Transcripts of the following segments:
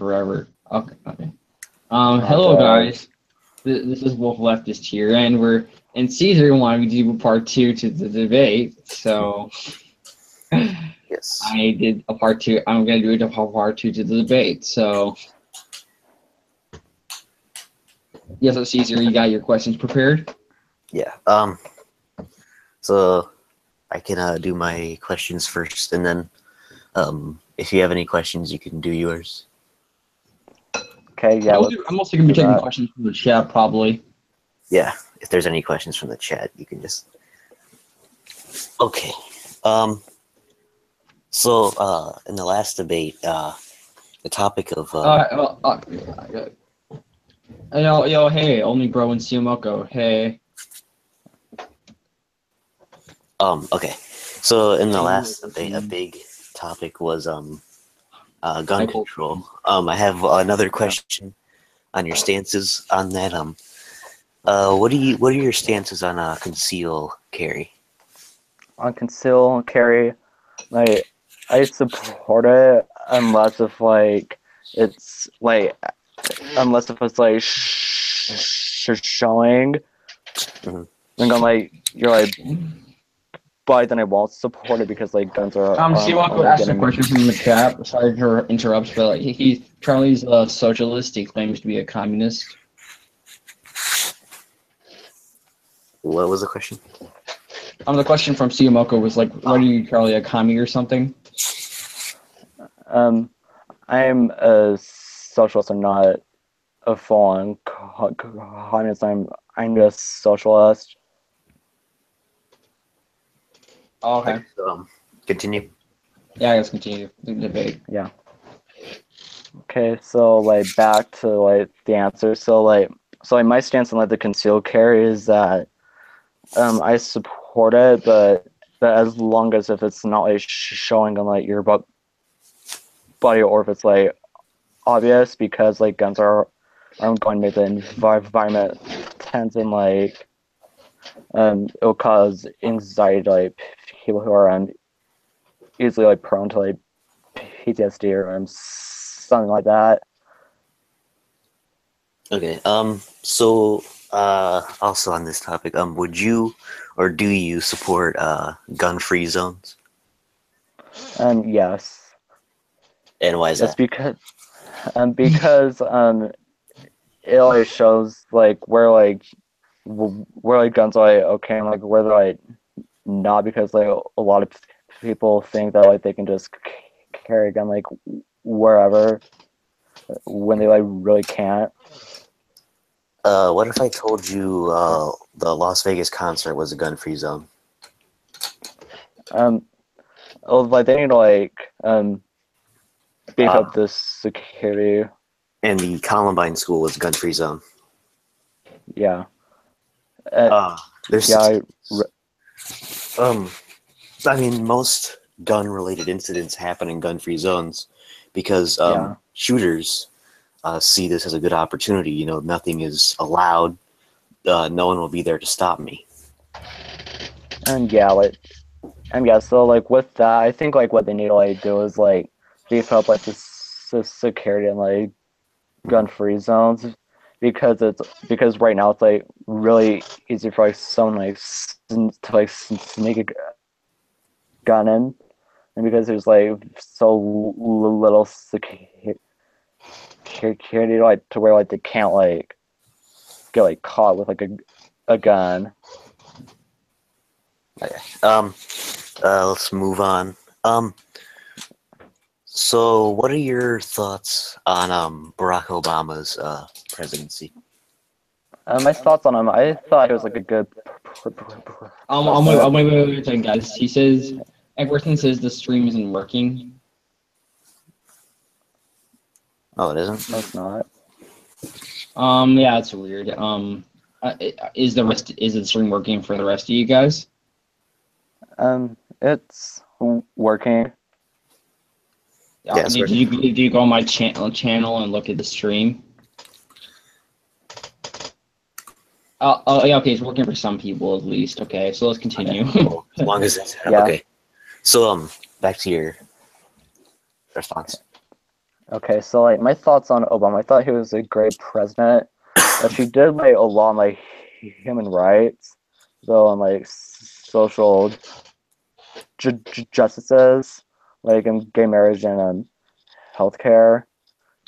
forever. Okay. Okay. Oh Hello god. guys. This is Wolf Leftist here, and Caesar wanted to do a part two to the debate, so Yes. I did a part two. I'm gonna do a part two to the debate. So yes, so Caesar, you got your questions prepared? Yeah. So I can do my questions first, and then if you have any questions, you can do yours. Okay, yeah. I'm also gonna be do taking that. questions from the chat probably. Yeah. If there's any questions from the chat, you can just. Okay. So in the last debate, the topic of Yo, hey, only bro and Siomoko, hey. okay. So in the last debate, a big topic was gun control. I have another question on your stances on that. What are your stances on conceal carry? On conceal carry, like I support it it's like unless if it's like showing, Mhm. then I'm like you're like, but then I won't support it because like guns are Siomoko only asked a getting question from the chat. Sorry to interrupt, but like, Charlie's a socialist. He claims to be a communist. What was the question? The question from Siomoko was like, "What are you, Charlie, a commie or something?" I'm a socialist. I'm not a full-on communist. I'm just socialist. Oh, okay. So, continue. Yeah, let's continue the debate. Yeah. Okay, so like back to like the answer. So my stance on like the concealed carry is that I support it, but as long as if it's not like showing on like your body, or if it's like obvious, because like guns are going to make the environment tense, and like it'll cause anxiety to like people who are easily like prone to like PTSD or something like that. Okay. So, also on this topic, would you or do you support gun-free zones? Yes. And why is That's that? because it always shows like where like guns are like okay, and like where they're like not, because like a lot of people think that like they can just carry a gun like wherever when they like really can't. What if I told you the Las Vegas concert was a gun-free zone? Like they need to like beef Uh, up this security. and the Columbine school was a gun-free zone. Yeah. There's Yeah. I mean, most gun-related incidents happen in gun-free zones because Yeah. shooters see this as a good opportunity. You know, nothing is allowed. No one will be there to stop me. And yeah, like, and yeah, so like with that, I think like what they need to like do is like beef up like the security and like gun-free zones, because right now it's like really easy for like someone like to like sneak a gun in, and because there's like so little security like to where like they can't like get like caught with like a gun. Okay. Let's move on. So what are your thoughts on Barack Obama's presidency? My thoughts on him, I thought he was like a good president. Wait a second, guys. He says Everton says the stream isn't working. Oh, it isn't? No, it's not. Yeah, it's weird. Is the stream working for the rest of you guys? It's working. Yeah, Did you go on my channel and look at the stream? Yeah, okay, it's working for some people at least. Okay, so let's continue. Well, as long as it's Yeah. okay. So back to your response. Okay, so like my thoughts on Obama. I thought he was a great president. She did like a lot of like human rights, though, and like social justices, like in gay marriage and healthcare.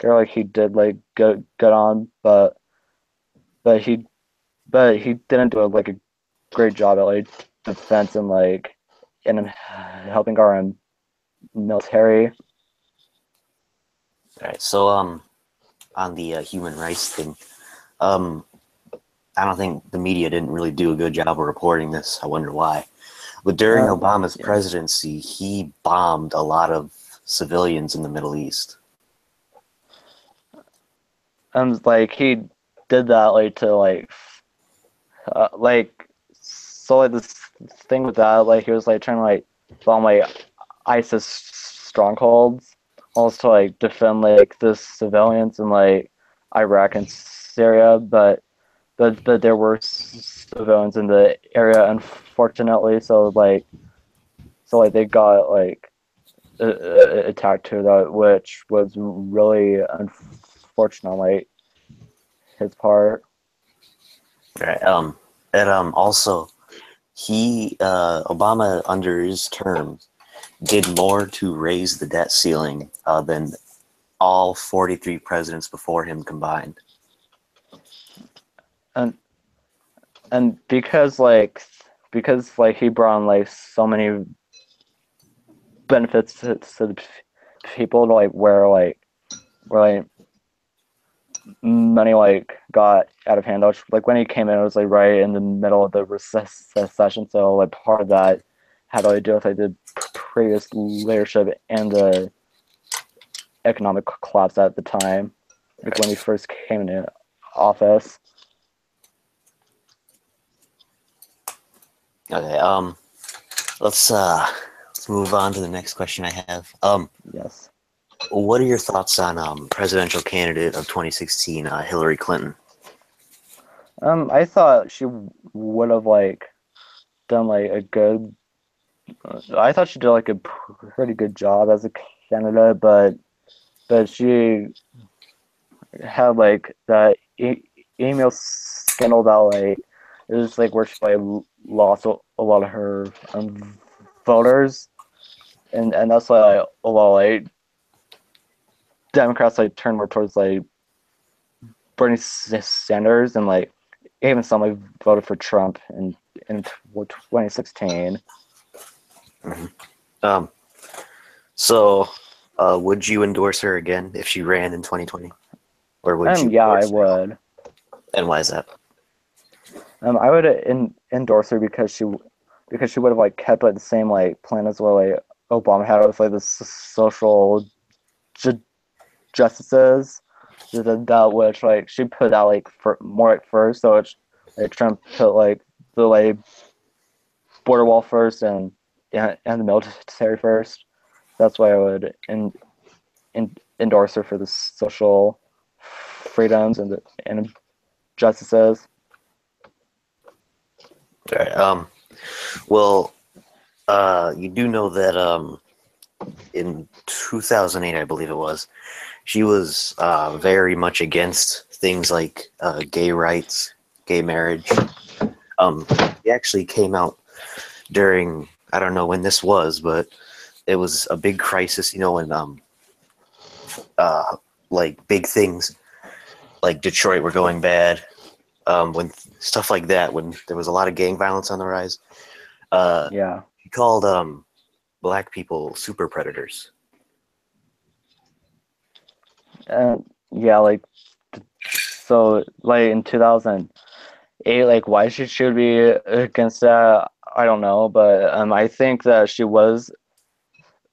Like he did like good on, but he but he didn't do like a great job at like defense and like in helping our military. All right. So on the human rights thing, um, I don't think the media didn't really do a good job of reporting this. I wonder why. But during Obama's Yeah. presidency, he bombed a lot of civilians in the Middle East. And like he did that like to like so like this thing with that like he was like trying to like bomb like ISIS strongholds, also to like defend like the civilians in like Iraq and Syria, but there were civilians in the area unfortunately, so they got like attacked to that, which was really unfortunate on like his part. Right. And also, he Obama under his term did more to raise the debt ceiling than all 43 presidents before him combined. and and because he brought on like so many benefits to the people to like where like money like got out of hand. Like when he came in, it was like right in the middle of the recession, so like part of that had to do with like the previous leadership and the economic collapse at the time, like when he first came into office. Okay. Let's move on to the next question I have. Yes. What are your thoughts on presidential candidate of 2016, Hillary Clinton? I thought she would have like done like a good. I thought she did like a pretty good job as a candidate, but she had like that email scandal that like it was like where she like lost a lot of her voters, and that's why like, a lot of, like Democrats like turned more towards like Bernie Sanders, and like even some like voted for Trump in 2016. Mm-hmm. So, would you endorse her again if she ran in 2020, or would you Yeah, I endorse her at all? would. And why is that? I would endorse her because she would have like kept like the same like plan as well like Obama had with like the social ju- justices that which like she put out like for more like first, so it's like Trump put like the like border wall first and the military first. That's why I would endorse her for the social freedoms and justices. All right. Well, you do know that in 2008, I believe it was, she was very much against things like gay rights, gay marriage. He actually came out during, I don't know when this was, but it was a big crisis, when like big things like Detroit were going bad, when stuff like that, when there was a lot of gang violence on the rise. Yeah. He called black people super predators. Yeah, like so like in 2008, like why she should be against that, I don't know, but I think that she was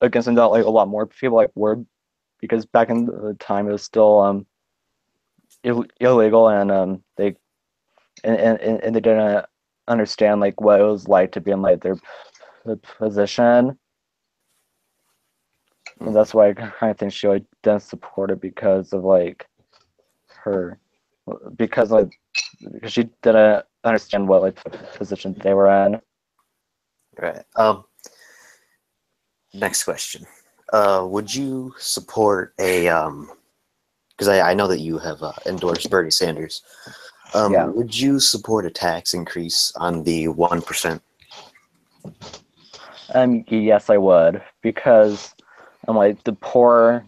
against that like a lot more people like were, because back in the time it was still illegal, and and they didn't understand like what it was like to be in like their position, and that's why I kind of think she like didn't support it because of like her because like because she didn't understand what like position they were in. Right. Next question. Would you support a because I know that you have endorsed Bernie Sanders. Yeah. Would you support a tax increase on the 1%? Yes, I would, because like the poor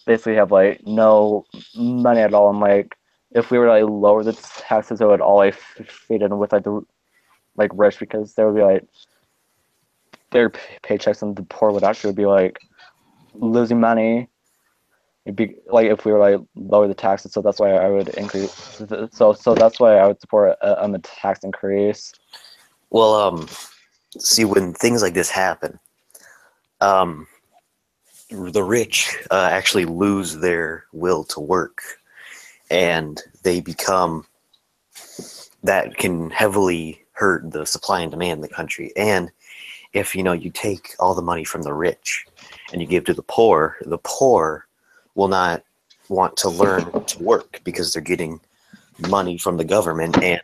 basically have like no money at all, and like if we were like lower the taxes, it would all like feed in with like the like rich, because there would be like their paychecks, and the poor would actually be like losing money. It'd be like if we were like lower the taxes, so that's why I would increase. So that's why I would support a tax increase. Well, see, when things like this happen, um, the rich actually lose their will to work, and they become that can heavily hurt the supply and demand in the country. And if you take all the money from the rich and you give to the poor will not want to learn to work because they're getting money from the government, and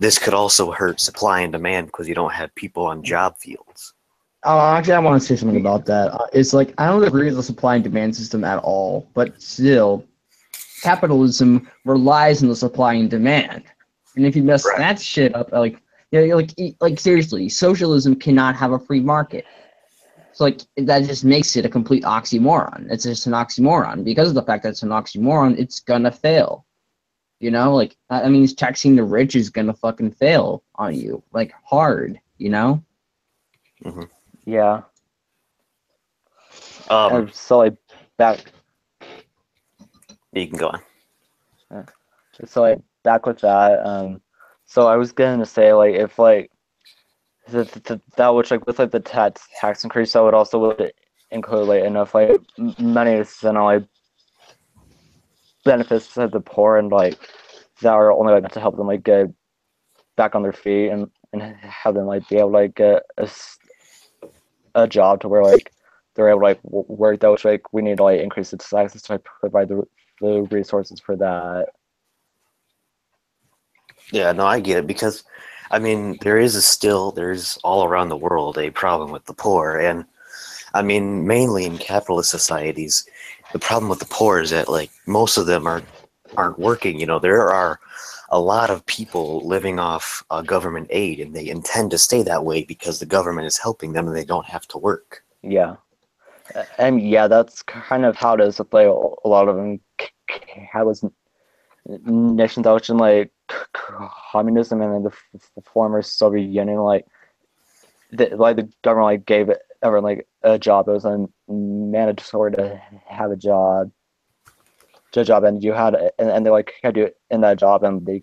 this could also hurt supply and demand because you don't have people on job fields. Actually, I want to say something about that. It's like I don't agree with the supply and demand system at all, but still, capitalism relies on the supply and demand. And if you mess Right. that shit up, like seriously, socialism cannot have a free market. So like that just makes it a complete oxymoron. It's just an oxymoron. Because of the fact that it's an oxymoron, it's gonna fail. Like I mean, taxing the rich is gonna fucking fail on you, like hard. Mm-hmm. Yeah. Um, So like back. you can go on. So like back with that. So I was going to say like if like that which like with like the tax increase, that would also would include like enough like money to send on like benefits to the poor, and like that are only like to help them like get back on their feet, and have them like be able to like get a job to where like they're able to like work that, which like we need to like increase the taxes to like provide the resources for that. Yeah, no, I get it, because I mean there's all around the world a problem with the poor, and I mean mainly in capitalist societies, the problem with the poor is that like most of them aren't working. There are a lot of people living off government aid, and they intend to stay that way because the government is helping them and they don't have to work. Yeah. And yeah, that's kind of how it is with like a lot of them capitalist nations out in like communism, and then the former Soviet Union, like the government like gave everyone like a job. It was mandatory to have a job, and you had and they like had you in that job, and they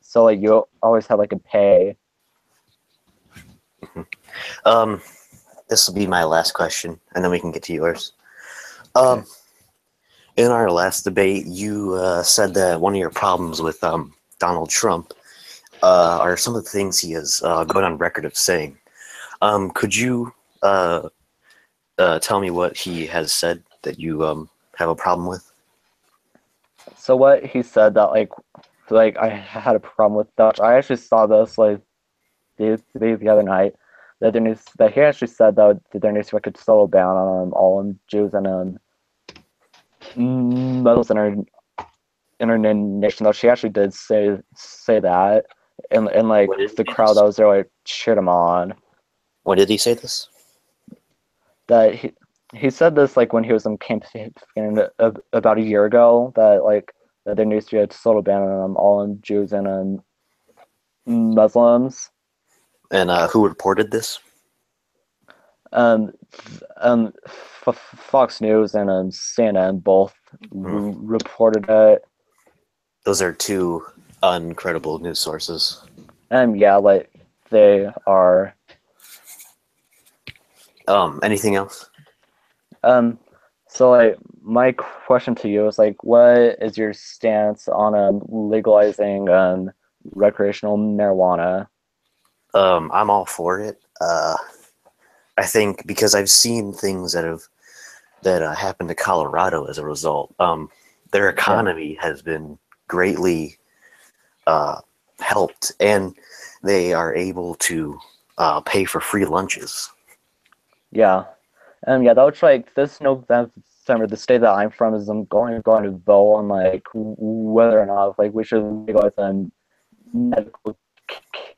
so like you always had like a pay. Um, this will be my last question, and then we can get to yours. Okay. In our last debate, you said that one of your problems with Donald Trump are some of the things he has gone on record of saying. Could you tell me what he has said that you have a problem with? So what he said that like I had a problem with Dutch. I actually saw this like the other night, that that he actually said that there needs to be like a total ban on all Jews and Muslims in our nation. Though she actually did say that, and like When did the he crowd that was there like cheered him on. When did he say this? That he said this like when he was in campaign about a year ago, that like that there needs to be a total ban on all Jews and Muslims. And who reported this? Um, Fox News and CNN both reported it. Those are two uncredible news sources. Yeah, like they are. Anything else? So like my question to you is like, what is your stance on legalizing recreational marijuana? I'm all for it. I think because I've seen things that happened to Colorado as a result. Their economy has been greatly helped, and they are able to pay for free lunches. Yeah, Yeah, that was like this November. The state that I'm from is I'm going to vote on like whether or not like we should legalize medical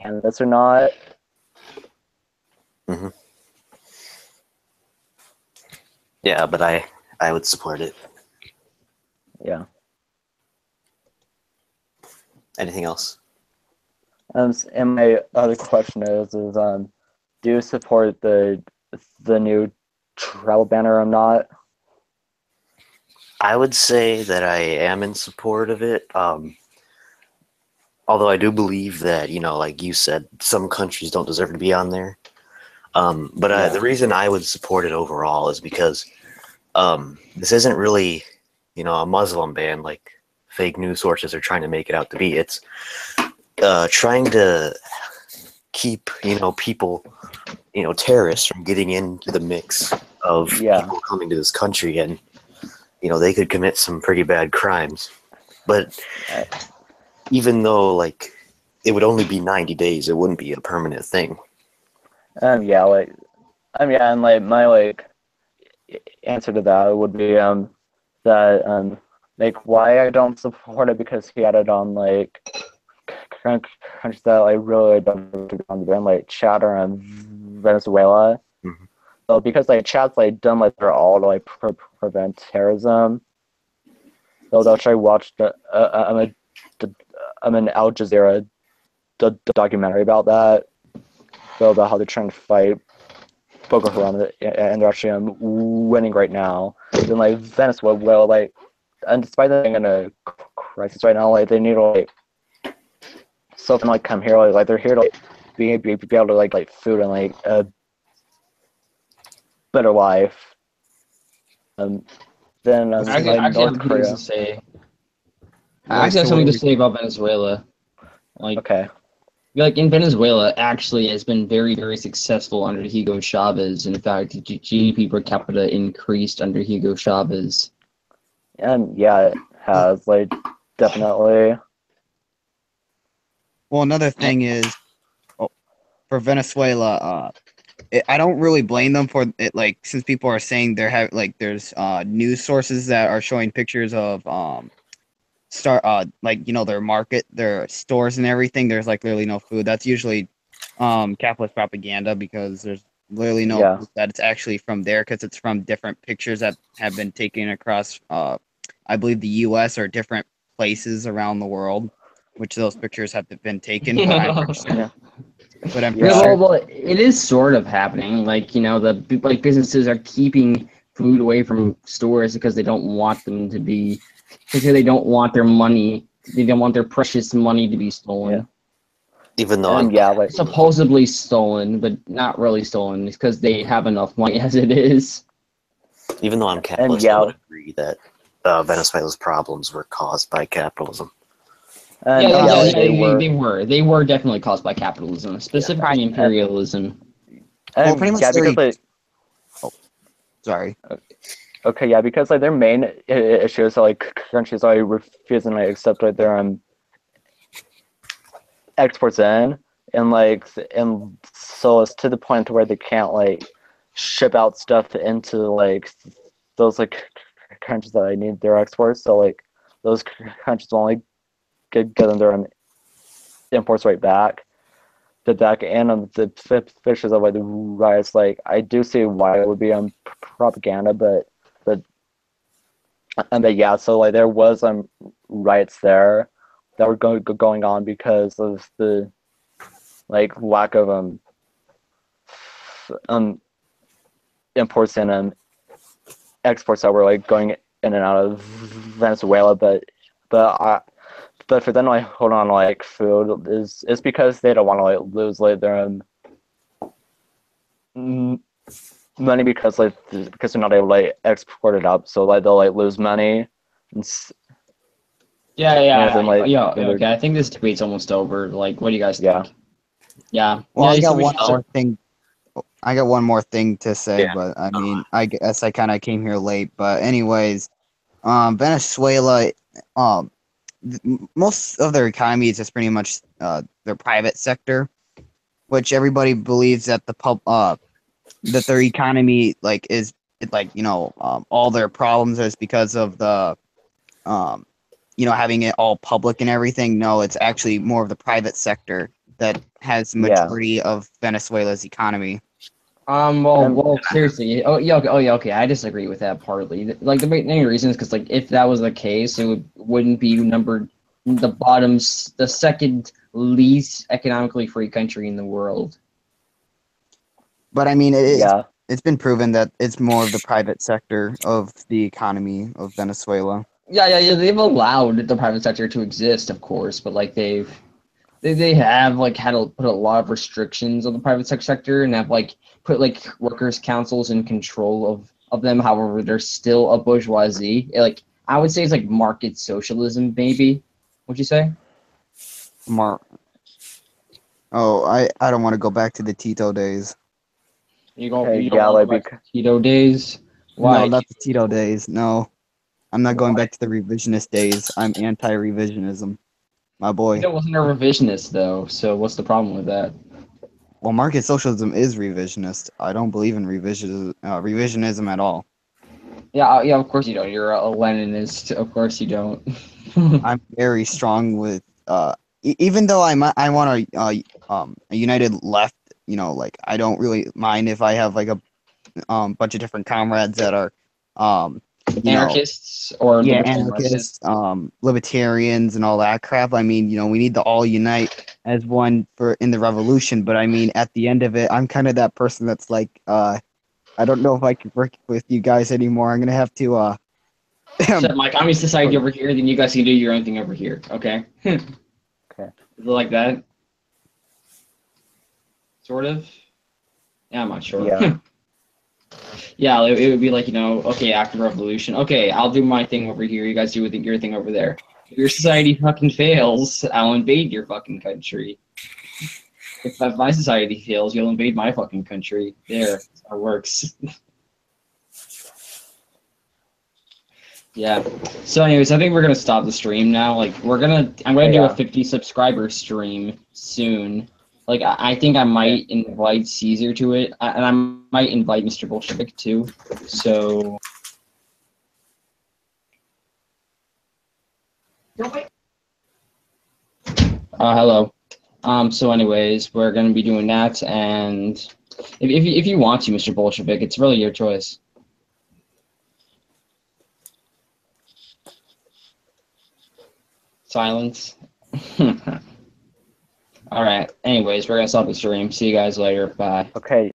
cannabis or not. Hmm. Yeah, but I would support it. Yeah. Anything else? And my other question is do you support the new travel ban or not? I would say that I am in support of it. Although I do believe that, like you said, some countries don't deserve to be on there. But Yeah. the reason I would support it overall is because this isn't really, a Muslim ban like fake news sources are trying to make it out to be. It's trying to keep, people, terrorists from getting into the mix of people coming to this country, and they could commit some pretty bad crimes. But even though like it would only be 90 days, it wouldn't be a permanent thing. Yeah, like and like my like answer to that would be that like why I don't support it, because he added on like countries that like really don't on the ban, like Chad or Venezuela. Mhm. So because like Chad's like done like they're all to like prevent terrorism. So they'll try to watch an Al Jazeera documentary about that. So about how they're trying to fight Boko Haram, and they're actually winning right now. Then like Venezuela, well, like, and despite them being in a crisis right now, like they need to like something like come here, like they're here to like, be able to like food and like a better life. Then I like actually have North things Korea. to say. I Wait, actually have so something what to say about Venezuela. Like, Okay. like in Venezuela, actually has been very, very successful under Hugo Chavez. In fact, GDP per capita increased under Hugo Chavez. And yeah, it has like definitely. Well, another thing is, for Venezuela, I don't really blame them for it. Like, since people are saying there's news sources that are showing pictures of their market, their stores and everything. There's like literally no food. That's usually capitalist propaganda, because there's literally no proof that it's actually from there, because it's from different pictures that have been taken across I believe the US or different places around the world, which those pictures have been taken. But I'm pretty sure. Yeah. But I'm Yeah, pretty sure. well, it is sort of happening. Like, the businesses are keeping food away from stores because they don't want them to be, because they don't want their money, they don't want their precious money to be stolen. Yeah. Even though And yeah, like Supposedly stolen, but not really stolen, because they have enough money as it is. even though I'm capitalist, I would agree that Venezuela's problems were caused by capitalism. and They were definitely caused by capitalism, specifically imperialism. Well, pretty much because like, sorry. Okay, yeah, because like their main issue is like countries are refusing to accept like their exports in, and so it's to the point where they can't like ship out stuff into like those like countries that I need their exports. So like those countries will only get them their imports right back. The back end of the pictures of like the riots, like I do see why it would be propaganda, but yeah, so like there was riots there that were going on because of the like lack of imports and exports that were like going in and out of Venezuela, but for them to like hold on to like food is because they don't want to like lose like their money, because they're not able to like export it up, so like they'll like lose money. Okay. I think this debate's almost over. Like, what do you guys think? Yeah. Well, I got one more thing. I got one more thing to say, but I mean, I guess I kind of came here late. But anyways, Venezuela, most of their economy is just pretty much their private sector, which everybody believes that that their economy like is like all their problems is because of the having it all public and everything. No, it's actually more of the private sector that has the Yeah. majority of Venezuela's economy. Well, seriously. Oh, yeah, okay. I disagree with that partly. Like, the main reason is because, like, if that was the case, wouldn't be numbered the second least economically free country in the world. But I mean, Yeah. it's been proven that it's more of the private sector of the economy of Venezuela. Yeah. They've allowed the private sector to exist, of course, but like they have like had to put a lot of restrictions on the private sector and have like put like workers' councils in control of them. However, they're still a bourgeoisie. Like, I would say it's like market socialism, maybe. What'd you say? I don't want to go back to the Tito days. You go, Okay, you yeah, don't like want to go back to Tito days. Why? No, not the Tito days. No, I'm not going back to the revisionist days. I'm anti-revisionism, my boy. Tito wasn't a revisionist though, so what's the problem with that? Well, market socialism is revisionist. I don't believe in revisionism at all. Yeah, of course you don't. You're a Leninist. Of course you don't. I'm very strong with even though I want a united left. Like I don't really mind if I have like a bunch of different comrades that are Anarchists or libertarian anarchists, libertarians, and all that crap. I mean, we need to all unite as one for in the revolution. But I mean, at the end of it, I'm kind of that person that's like, I don't know if I can work with you guys anymore. I'm gonna have to Set my communist society over here, then you guys can do your own thing over here. Okay. Okay. Is it like that? Sort of. Yeah, I'm not sure. Yeah. Yeah, it would be like, okay, after revolution, okay, I'll do my thing over here, you guys do your thing over there. If your society fucking fails, I'll invade your fucking country. If my society fails, you'll invade my fucking country. There, that's how it works. Yeah. So anyways, I think we're gonna stop the stream now. Like, I'm gonna do a 50 subscriber stream soon. Like, I think I might invite Caesar to it, and I might invite Mr. Bolshevik too. So. Hello. So anyways, we're gonna be doing that, and if you want to, Mr. Bolshevik, it's really your choice. Silence. All right. Anyways, we're gonna stop the stream. See you guys later. Bye. Okay.